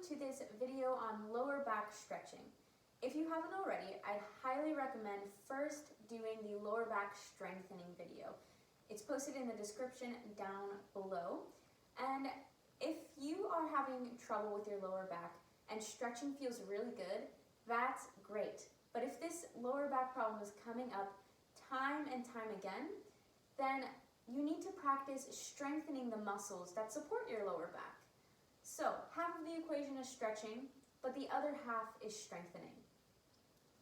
to this video on lower back stretching. If you haven't already, I'd highly recommend first doing the lower back strengthening video. It's posted in the description down below. And if you are having trouble with your lower back and stretching feels really good, that's great. But if this lower back problem is coming up time and time again, then you need to practice strengthening the muscles that support your lower back. So half of the equation is stretching, but the other half is strengthening.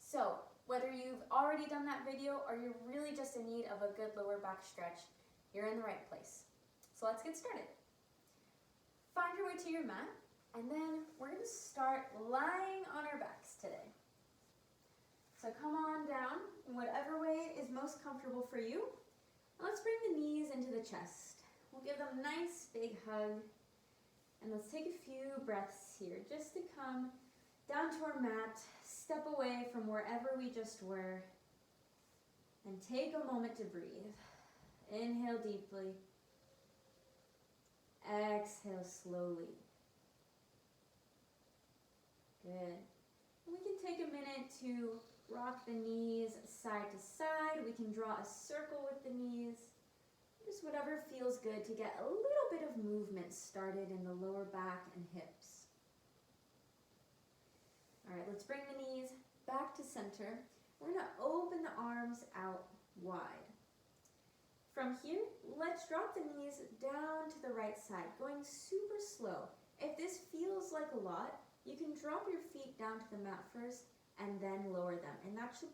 So whether you've already done that video or you're really just in need of a good lower back stretch, you're in the right place. So let's get started. Find your way to your mat, and then we're going to start lying on our backs today. So come on down in whatever way is most comfortable for you. Let's bring the knees into the chest. We'll give them a nice big hug. And let's take a few breaths here just to come down to our mat, step away from wherever we just were, and take a moment to breathe. Inhale deeply. Exhale slowly. Good. And we can take a minute to rock the knees side to side. We can draw a circle with the knees. Just whatever feels good to get a little bit of movement started in the lower back and hips. All right, let's bring the knees back to center. We're going to open the arms out wide. From here, let's drop the knees down to the right side, going super slow. If this feels like a lot, you can drop your feet down to the mat first and then lower them, and that should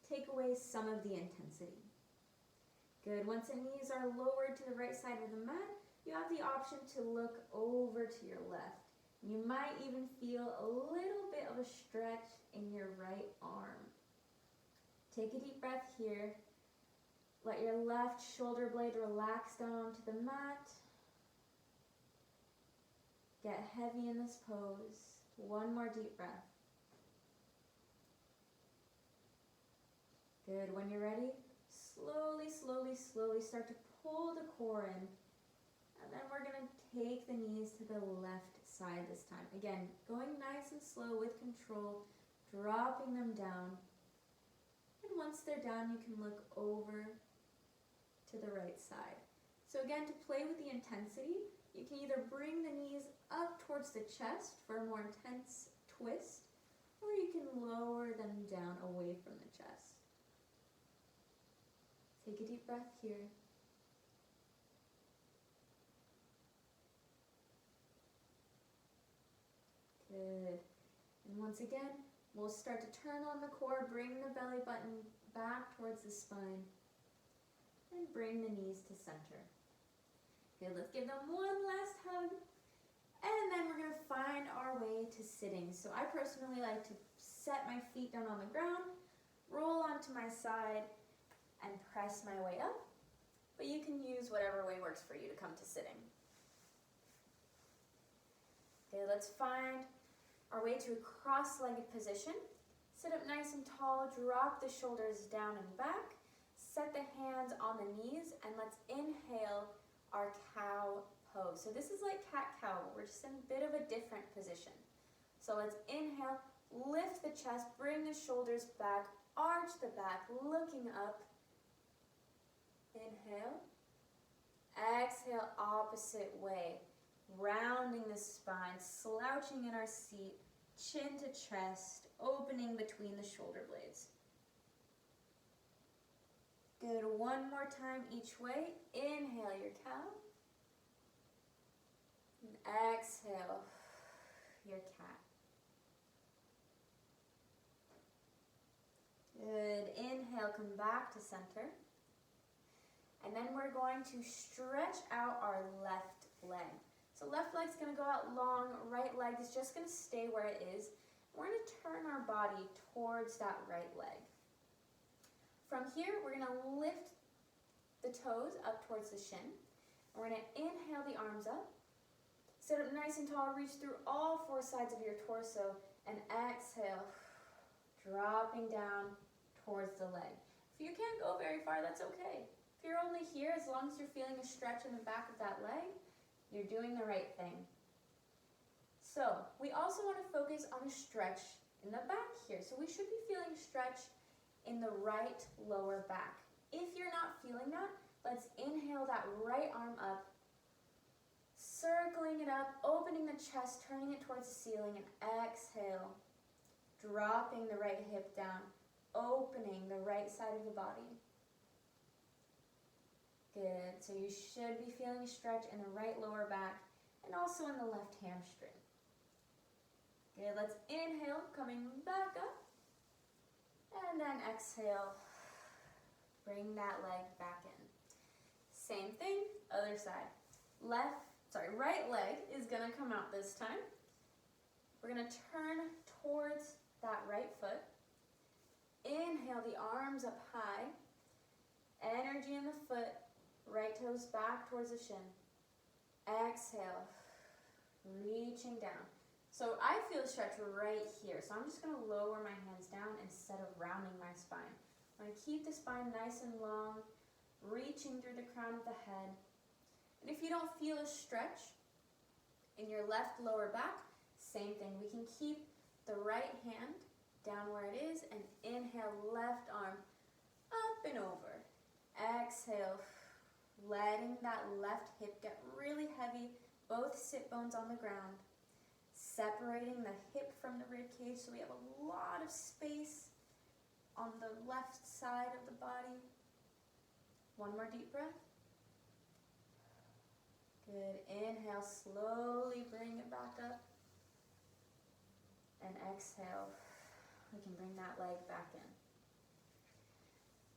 take away some of the intensity. Good. Once the knees are lowered to the right side of the mat, you have the option to look over to your left. You might even feel a little bit of a stretch in your right arm. Take a deep breath here. Let your left shoulder blade relax down to the mat. Get heavy in this pose. One more deep breath. Good. When you're ready, slowly, slowly, slowly start to pull the core in. And then we're going to take the knees to the left side this time. Again, going nice and slow with control, dropping them down. And once they're down, you can look over to the right side. So again, to play with the intensity, you can either bring the knees up towards the chest for a more intense twist, or you can lower them down away from the chest. Take a deep breath here. Good. And once again, we'll start to turn on the core, bring the belly button back towards the spine, and bring the knees to center. Good, let's give them one last hug, and then we're going to find our way to sitting. So I personally like to set my feet down on the ground, roll onto my side, and press my way up, but you can use whatever way works for you to come to sitting. Okay, let's find our way to a cross-legged position. Sit up nice and tall, drop the shoulders down and back, set the hands on the knees, and let's inhale our cow pose. So this is like cat-cow, we're just in a bit of a different position. So let's inhale, lift the chest, bring the shoulders back, arch the back, looking up. Inhale. Exhale, opposite way. Rounding the spine, slouching in our seat, chin to chest, opening between the shoulder blades. Good. One more time each way. Inhale your cow. And exhale your cat. Good. Inhale, come back to center. And then we're going to stretch out our left leg. So left leg's going to go out long, right leg is just going to stay where it is. We're going to turn our body towards that right leg. From here, we're going to lift the toes up towards the shin. We're going to inhale the arms up. Sit up nice and tall, reach through all four sides of your torso, and exhale, dropping down towards the leg. If you can't go very far, that's okay. If you're only here, as long as you're feeling a stretch in the back of that leg, you're doing the right thing. So we also want to focus on a stretch in the back here. So we should be feeling stretch in the right lower back. If you're not feeling that, let's inhale that right arm up, circling it up, opening the chest, turning it towards the ceiling, and exhale, dropping the right hip down, opening the right side of the body. Good, so you should be feeling a stretch in the right lower back and also in the left hamstring. Good, let's inhale, coming back up, and then exhale, bring that leg back in. Same thing, other side. Right leg is gonna come out this time. We're gonna turn towards that right foot. Inhale, the arms up high. Energy in the foot, right toes back towards the shin. Exhale, reaching down. So I feel a stretch right here, so I'm just gonna lower my hands down instead of rounding my spine. I'm gonna keep the spine nice and long, reaching through the crown of the head. And if you don't feel a stretch in your left lower back, same thing. We can keep the right hand down where it is and inhale, left arm up and over. Exhale, letting that left hip get really heavy, both sit bones on the ground. Separating the hip from the rib cage so we have a lot of space on the left side of the body. One more deep breath. Good. Inhale, slowly bring it back up. And exhale, we can bring that leg back in.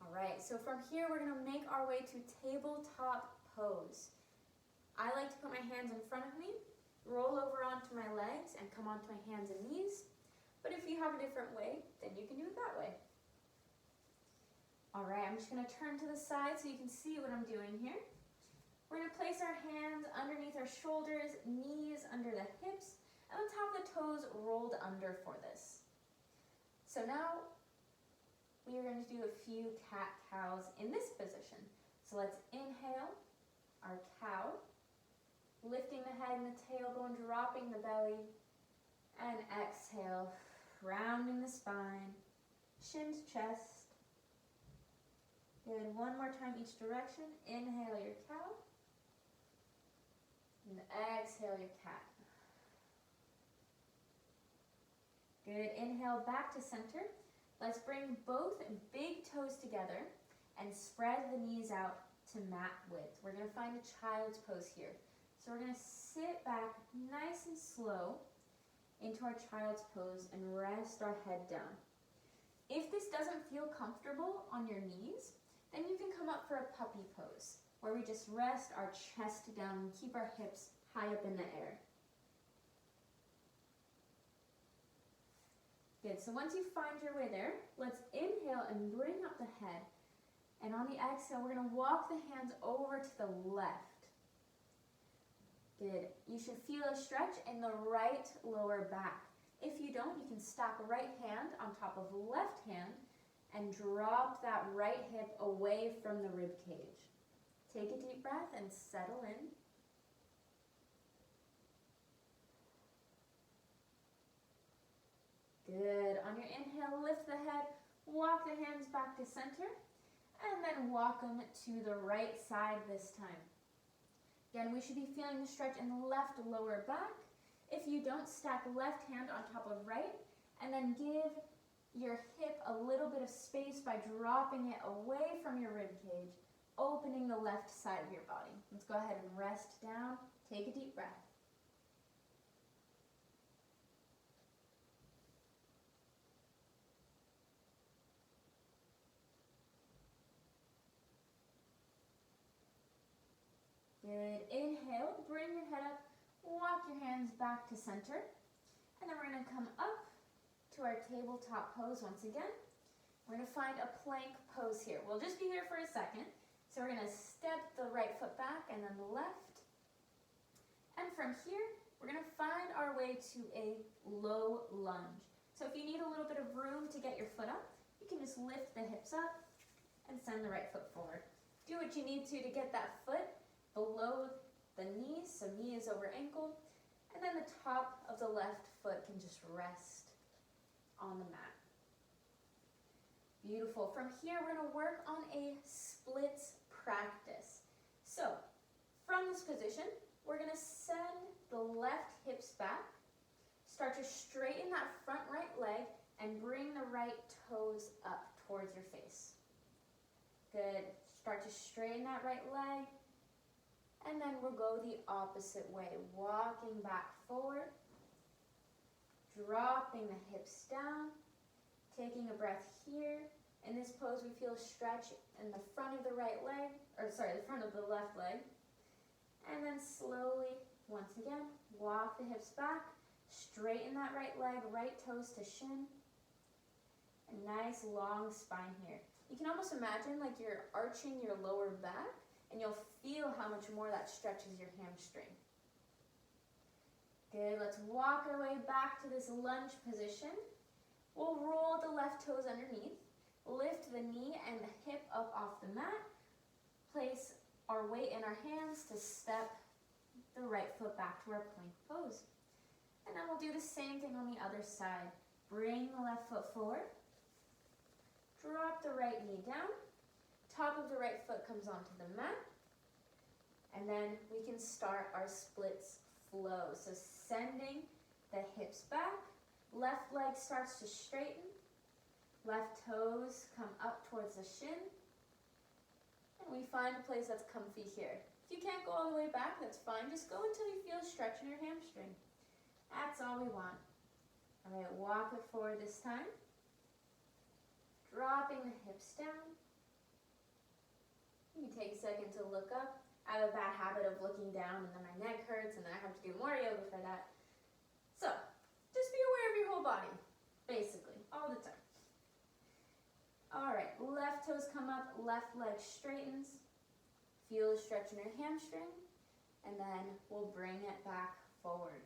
All right, so from here we're gonna make our way to tabletop pose. I like to put my hands in front of me, roll over onto my legs, and come onto my hands and knees. But if you have a different way, then you can do it that way. All right, I'm just gonna turn to the side so you can see what I'm doing here. We're gonna place our hands underneath our shoulders, knees under the hips, and let's have the toes rolled under for this. So now we are going to do a few cat-cows in this position. So let's inhale our cow, lifting the head and the tailbone, dropping the belly, and exhale, rounding the spine, chin to chest. Good, one more time each direction. Inhale your cow, and exhale your cat. Good, inhale back to center. Let's bring both big toes together and spread the knees out to mat width. We're gonna find a child's pose here. So we're gonna sit back nice and slow into our child's pose and rest our head down. If this doesn't feel comfortable on your knees, then you can come up for a puppy pose, where we just rest our chest down and keep our hips high up in the air. Good, so once you find your way there, let's inhale and bring up the head. And on the exhale, we're gonna walk the hands over to the left. Good, you should feel a stretch in the right lower back. If you don't, you can stack right hand on top of left hand and drop that right hip away from the rib cage. Take a deep breath and settle in. Good. On your inhale, lift the head, walk the hands back to center, and then walk them to the right side this time. Again, we should be feeling the stretch in the left lower back. If you don't, stack left hand on top of right, and then give your hip a little bit of space by dropping it away from your rib cage, opening the left side of your body. Let's go ahead and rest down. Take a deep breath. Good. Inhale, bring your head up, walk your hands back to center, and then we're going to come up to our tabletop pose once again. We're going to find a plank pose here. We'll just be here for a second. So we're going to step the right foot back and then the left. And from here, we're going to find our way to a low lunge. So if you need a little bit of room to get your foot up, you can just lift the hips up and send the right foot forward. Do what you need to get that foot below the knees, so knee is over ankle, And then the top of the left foot can just rest on the mat. Beautiful. From here, we're going to work on a splits practice. So, from this position, we're going to send the left hips back, start to straighten that front right leg, and bring the right toes up towards your face. Good. Start to straighten that right leg, and then we'll go the opposite way, walking back forward, dropping the hips down, taking a breath here. In this pose, we feel stretch in the front of the the front of the left leg. And then slowly, once again, walk the hips back, straighten that right leg, right toes to shin. A nice long spine here. You can almost imagine like you're arching your lower back, and you'll feel how much more that stretches your hamstring. Good, let's walk our way back to this lunge position. We'll roll the left toes underneath, lift the knee and the hip up off the mat, place our weight in our hands to step the right foot back to our plank pose. And then we'll do the same thing on the other side. Bring the left foot forward, drop the right knee down, top of the right foot comes onto the mat, and then we can start our splits flow. So sending the hips back, left leg starts to straighten, left toes come up towards the shin, and we find a place that's comfy here. If you can't go all the way back, that's fine. Just go until you feel a stretch in your hamstring. That's all we want. All right, walk it forward this time. Dropping the hips down. You can take a second to look up. I have a bad habit of looking down and then my neck hurts and then I have to do more yoga for that. So, just be aware of your whole body, basically, all the time. All right, left toes come up, left leg straightens. Feel the stretch in your hamstring, and then we'll bring it back forward.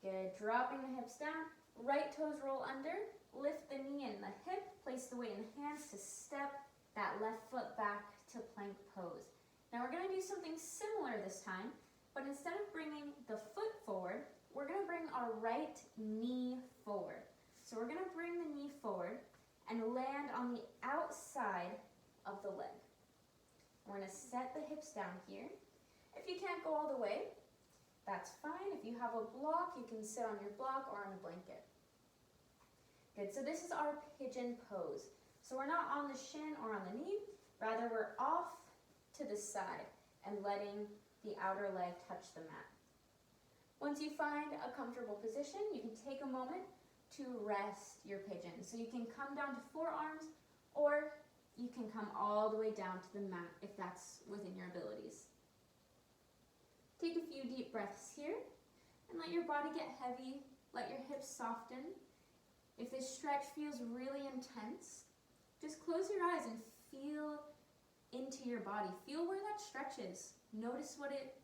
Good, dropping the hips down, right toes roll under, lift the knee and the hip, place the weight in the hands to step that left foot back to plank pose. Now we're going to do something similar this time, but instead of bringing the foot forward, we're going to bring our right knee forward. So we're going to bring the knee forward and land on the outside of the leg. We're going to set the hips down here. If you can't go all the way, that's fine. If you have a block, you can sit on your block or on a blanket. Good, so this is our pigeon pose. So we're not on the shin or on the knee, rather we're off to the side and letting the outer leg touch the mat. Once you find a comfortable position, you can take a moment to rest your pigeon. So you can come down to forearms, or you can come all the way down to the mat if that's within your abilities. Take a few deep breaths here and let your body get heavy, let your hips soften. If this stretch feels really intense, just close your eyes and feel into your body. Feel where that stretches. Notice what it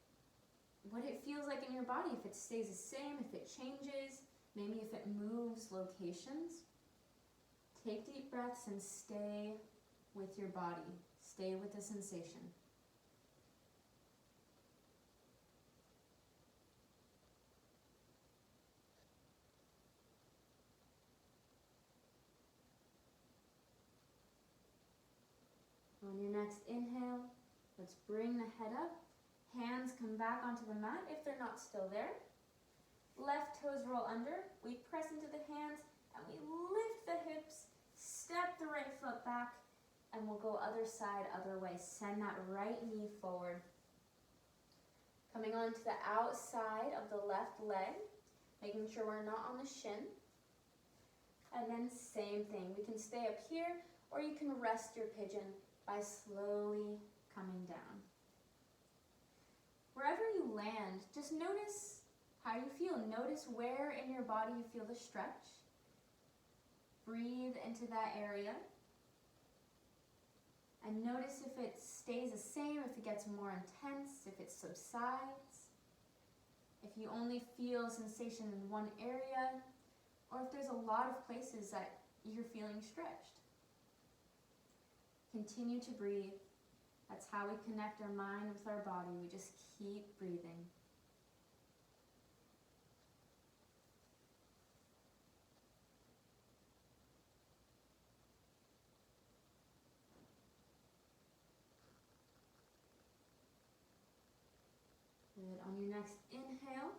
feels like in your body, if it stays the same, if it changes, maybe if it moves locations. Take deep breaths and stay with your body. Stay with the sensation. On your next inhale, let's bring the head up. Hands come back onto the mat if they're not still there. Left toes roll under. We press into the hands and we lift the hips, step the right foot back, and we'll go other side, other way. Send that right knee forward. Coming on to the outside of the left leg, making sure we're not on the shin. And then same thing. We can stay up here, or you can rest your pigeon by slowly coming down. Wherever you land, just notice how you feel. Notice where in your body you feel the stretch. Breathe into that area. And notice if it stays the same, if it gets more intense, if it subsides, if you only feel sensation in one area, or if there's a lot of places that you're feeling stretched. Continue to breathe. That's how we connect our mind with our body. We just keep breathing. Good. On your next inhale,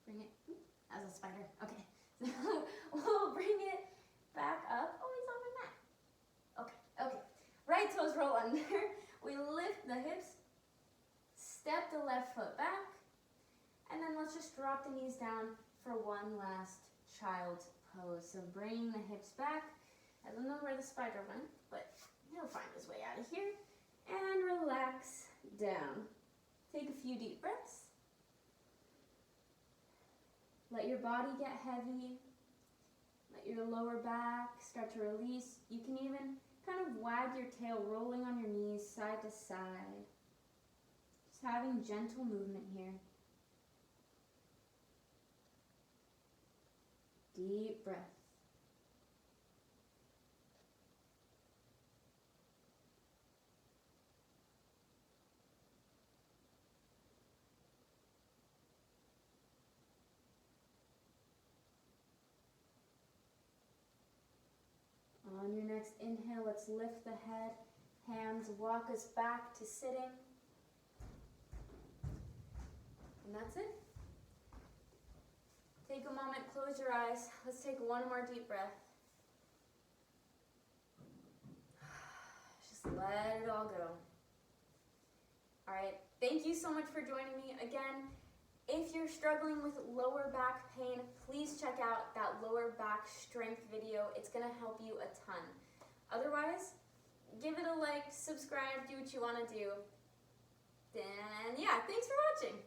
bring it as a spider. Okay. We'll bring it back up. Oh, he's on my mat. Okay. Okay. Right toes roll under. We lift the hips, step the left foot back, and then let's just drop the knees down for one last child's pose. So bring the hips back. I don't know where the spider went, but he'll find his way out of here. And relax down. Take a few deep breaths. Let your body get heavy. Let your lower back start to release. You can even kind of wag your tail, rolling on your knees side to side. Just having gentle movement here. Deep breath. On your next inhale, let's lift the head. Hands walk us back to sitting. And that's it. Take a moment, close your eyes. Let's take one more deep breath. Just let it all go. All right, thank you so much for joining me. Again, if you're struggling with lower back pain, please check out that lower back strength video. It's gonna help you a ton. Otherwise, give it a like, subscribe, do what you wanna do. And yeah, thanks for watching.